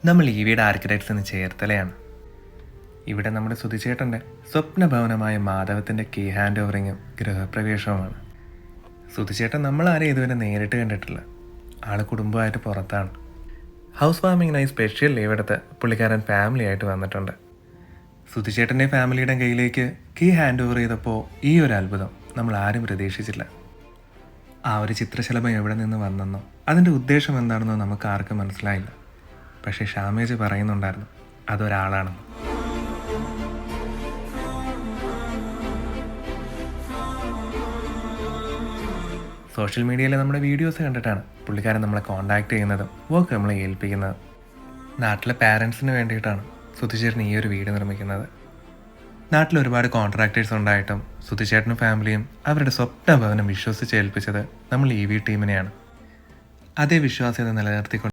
നമ്മൾ ഈവിയുടെ ആർക്കിടെക്ട്സ് എന്ന് ചേർത്തലയാണ്. ഇവിടെ നമ്മുടെ സുധിച്ചേട്ടൻ്റെ സ്വപ്നഭവനമായ മാധവത്തിൻ്റെ കീ ഹാൻഡ് ഓവറിങ്ങും ഗൃഹപ്രവേശവുമാണ്. സുധിച്ചേട്ടൻ നമ്മളാരെയും ഇതുവരെ നേരിട്ട് കണ്ടിട്ടില്ല. ആൾ കുടുംബമായിട്ട് പുറത്താണ്. ഹൗസ് വാമിങ്ങിനായി സ്പെഷ്യൽ ലീവ് എടുത്ത് പുള്ളിക്കാരൻ ഫാമിലി ആയിട്ട് വന്നിട്ടുണ്ട്. സുധിച്ചേട്ടൻ്റെ ഫാമിലിയുടെ കയ്യിലേക്ക് കീ ഹാൻഡ് ഓവർ ചെയ്തപ്പോൾ ഈ ഒരു അത്ഭുതം നമ്മൾ ആരും പ്രതീക്ഷിച്ചില്ല. ആ ഒരു ചിത്രശലഭം എവിടെ നിന്ന് വന്നെന്നോ അതിൻ്റെ ഉദ്ദേശം എന്താണെന്നോ നമുക്ക് ആർക്കും മനസ്സിലായില്ല. പക്ഷേ ഷാമേജ് പറയുന്നുണ്ടായിരുന്നു അതൊരാളാണെന്ന്. സോഷ്യൽ മീഡിയയിൽ നമ്മുടെ വീഡിയോസ് കണ്ടിട്ടാണ് പുള്ളിക്കാരൻ നമ്മളെ കോൺടാക്ട് ചെയ്യുന്നതും വർക്ക് നമ്മളെ ഏൽപ്പിക്കുന്നതും. നാട്ടിലെ പാരൻസിന് വേണ്ടിയിട്ടാണ് സുധിച്ചേട്ടൻ ഈ ഒരു വീട് നിർമ്മിക്കുന്നത്. നാട്ടിൽ ഒരുപാട് കോൺട്രാക്ടേഴ്സ് ഉണ്ടായിട്ടും സുധിച്ചേട്ടനും ഫാമിലിയും അവരുടെ സ്വപ്ന ഭവനം വിശ്വസിച്ച് ഏൽപ്പിച്ചത് നമ്മൾ EV ടീമിനെയാണ്. അതേ വിശ്വാസ്യത നിലനിർത്തിക്കൊണ്ട്